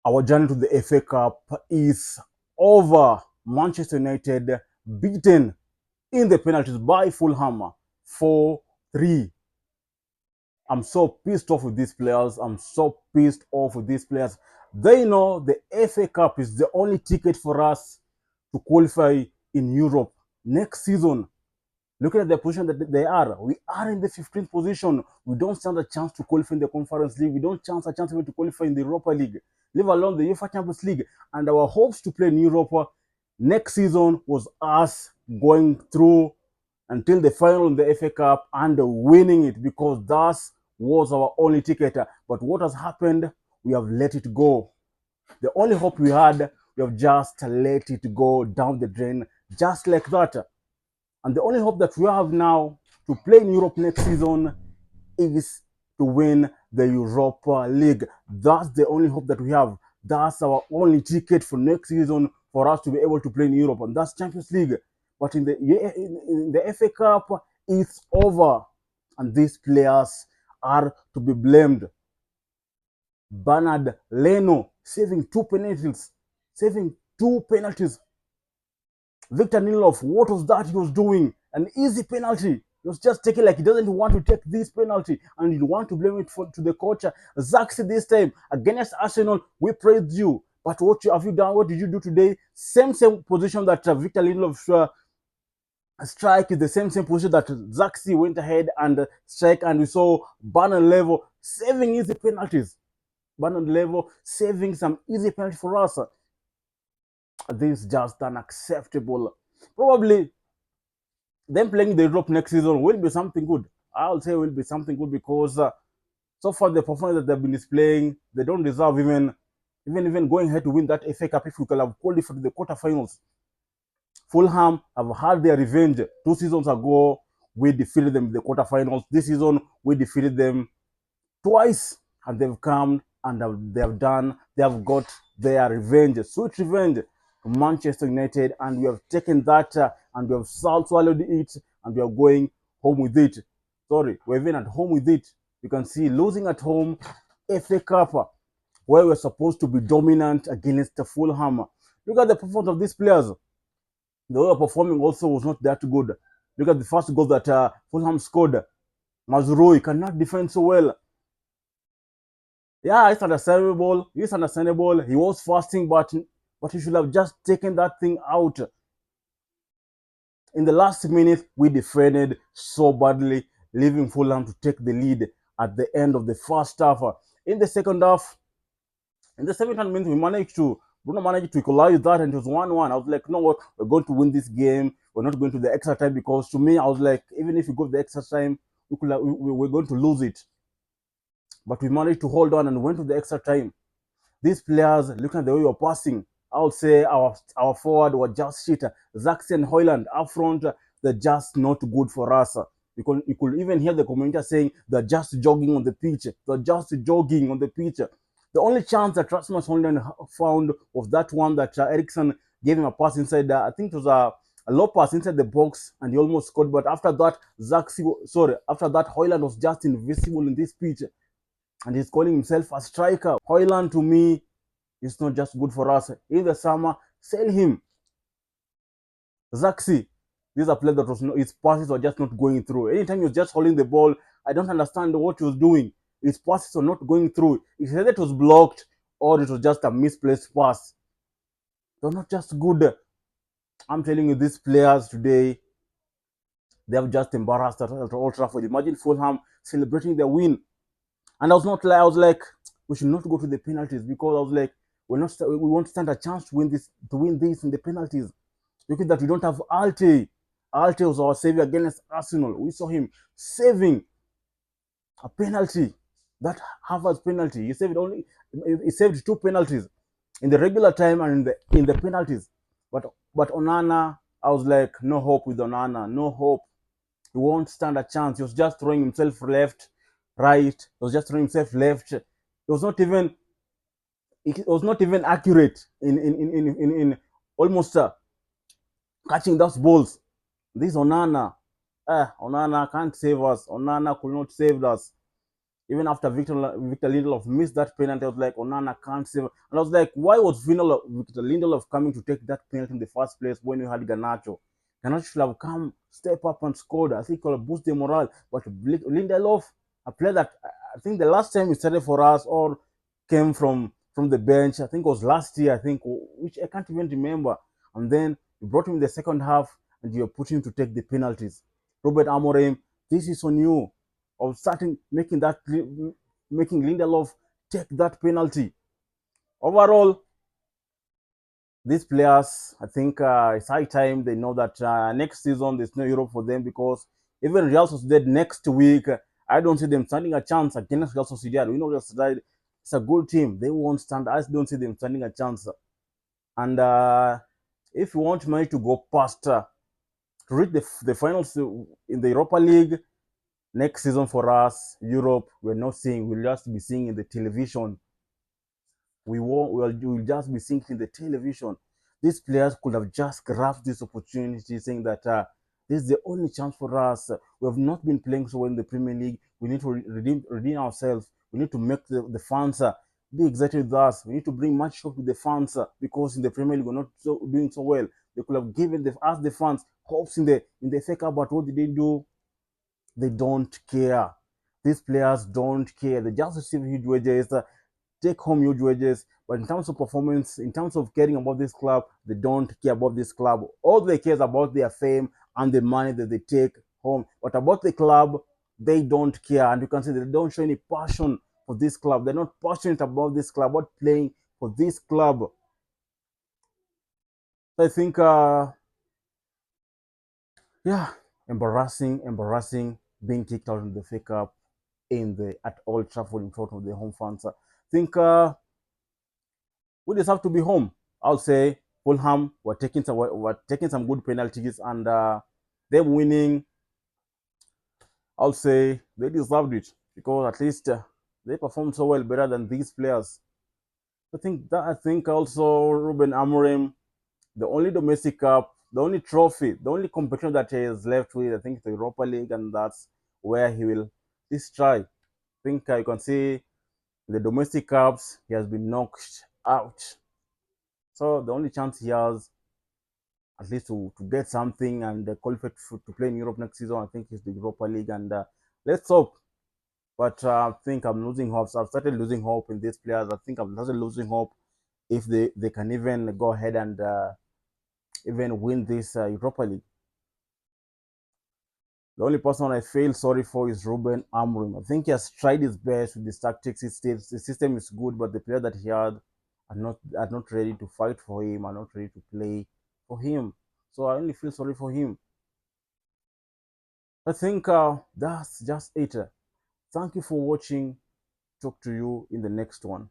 Our journey to the FA Cup is over. Manchester United beaten in the penalties by Fulham 4-3. I'm so pissed off with these players. I'm so pissed off with these players. They know the FA Cup is the only ticket for us to qualify in Europe next season. Looking at the position that they are, we are in the 15th position. We don't stand a chance to qualify in the Conference League. We don't stand a chance even to qualify in the Europa League, leave alone the UEFA Champions League. And our hopes to play in Europa next season was us going through until the final in the FA Cup and winning it, because that was our only ticket. But what has happened? We have let it go. The only hope we had, we have just let it go down the drain, just like that. And the only hope that we have now to play in Europe next season is to win the Europa League. That's the only hope that we have. That's our only ticket for next season for us to be able to play in Europe, and that's Champions League. But in the FA Cup, it's over, and these players are to be blamed. Bernard Leno saving two penalties, saving two penalties. Victor Lindelof, what was that he was doing? An easy penalty. He was just taking, like he doesn't want to take this penalty, and you want to blame it to the coach. Zaxi this time against Arsenal, we praised you. But what have you done? What did you do today? Same position that Victor Lindelof strike is the same position that Zaxi went ahead and strike, and we saw Bernard Levo saving easy penalties. Bernard Levo saving some easy penalty for us. This is just unacceptable. Probably them playing the Europe next season will be something good. I'll say will be something good, because so far the performance that they've been displaying, they don't deserve even going ahead to win that FA Cup if we could have qualified for the quarterfinals. Fulham have had their revenge. 2 seasons ago, we defeated them in the quarterfinals. This season, we defeated them twice, and they've come and they have got their revenge, sweet revenge, to Manchester United, and we have taken that and we have swallowed it, and we are going home with it. Sorry, we're even at home with it. You can see losing at home, FA Cup, where we're supposed to be dominant against the Fulham. Look at the performance of these players. The way we're performing also was not that good. Look at the first goal that Fulham scored. Mazrui cannot defend so well. Yeah, it's understandable. It's understandable. He was fasting, but he should have just taken that thing out. In the last minute, we defended so badly, leaving Fulham to take the lead at the end of the first half. In the second half, in the 70th minute, Bruno managed to equalize that, and it was 1-1. I was like, no, what? We're going to win this game. We're not going to the extra time, because to me, I was like, even if we go to the extra time, we're going to lose it. But we managed to hold on and went to the extra time. These players, looking at the way we were passing, I would say our forward were just shit. Zaxi and Højlund up front, they're just not good for us. You could even hear the commentator saying they're just jogging on the pitch. They're just jogging on the pitch. The only chance that Rasmus Højlund found was that one that Eriksson gave him a pass inside. I think it was a low pass inside the box, and he almost scored. But after that, Højlund was just invisible in this pitch, and he's calling himself a striker. Højlund, to me, is not just good for us. In the summer, sell him. Zaxi, this is a player that his passes were just not going through. Anytime he was just holding the ball, I don't understand what he was doing. His passes were not going through. Either it was blocked or it was just a misplaced pass. They're not just good. I'm telling you, these players today, they have just embarrassed at Old Trafford. Imagine Fulham celebrating their win. And I was like, we should not go to the penalties, because I was like, we won't stand a chance to win this in the penalties. Look at that, we don't have Alte. Alte was our savior against Arsenal. We saw him saving a penalty. That Havertz penalty, he saved two penalties in the regular time and in the penalties. But Onana, I was like, no hope with Onana, no hope. He won't stand a chance. He was just throwing himself left, right. He was just throwing himself left. It was not even accurate in almost catching those balls. This Onana can't save us. Onana could not save us. Even after Victor Lindelof missed that penalty, I was like, Onana can't save. And I was like, why was Victor Lindelof coming to take that penalty in the first place when you had Garnacho? Garnacho should have come, step up and scored. I think it will boost the morale. But Lindelof, a player that I think the last time he started for us or came from the bench, I think it was last year, I think, which I can't even remember. And then you brought him in the second half and you're putting him to take the penalties. Robert Amorim, this is on you of starting making Lindelof take that penalty. Overall, these players, I think it's high time they know that next season there's no Europe for them because even Real Sociedad next week, I don't see them standing a chance against Real Sociedad. We know Real Sociedad is a good team. They won't stand. I don't see them standing a chance. And if you want money to go past to reach the finals in the Europa League, next season for us, Europe, we're not seeing, we'll just be seeing in the television. We'll just be seeing in the television. These players could have just grasped this opportunity, saying that this is the only chance for us. We have not been playing so well in the Premier League. We need to redeem ourselves. We need to make the fans be excited with us. We need to bring much hope to the fans because in the Premier League we're not doing so well. They could have given us the fans hopes in the FA Cup, but what did they do? They don't care. These players don't care. They just receive huge wages, take home huge wages. But in terms of performance, in terms of caring about this club, they don't care about this club. All they care is about their fame and the money that they take home. But about the club, they don't care. And you can see they don't show any passion for this club. They're not passionate about this club, about playing for this club. So I think, yeah, embarrassing being kicked out of the FA Cup in the at Old Trafford in front of the home fans. I think we just have to be home. I'll say Fulham were taking some good penalties and them winning. I'll say they deserved it because at least they performed so well, better than these players. I think also Ruben Amorim, the only domestic cup, the only trophy, the only competition that he is left with, I think the Europa League, and that's where he will this try. I think you can see the domestic cups, he has been knocked out. So the only chance he has, at least to get something and qualify to play in Europe next season, I think is the Europa League. And let's hope. But I think I'm losing hope. So I've started losing hope in these players. I think I've started losing hope if they can even go ahead and even win this Europa League. The only person I feel sorry for is Ruben Amorim. I think he has tried his best with his tactics. The system is good, but the player that he had are not ready to fight for him, are not ready to play for him. So I only feel sorry for him. I think that's just it. Thank you for watching. Talk to you in the next one.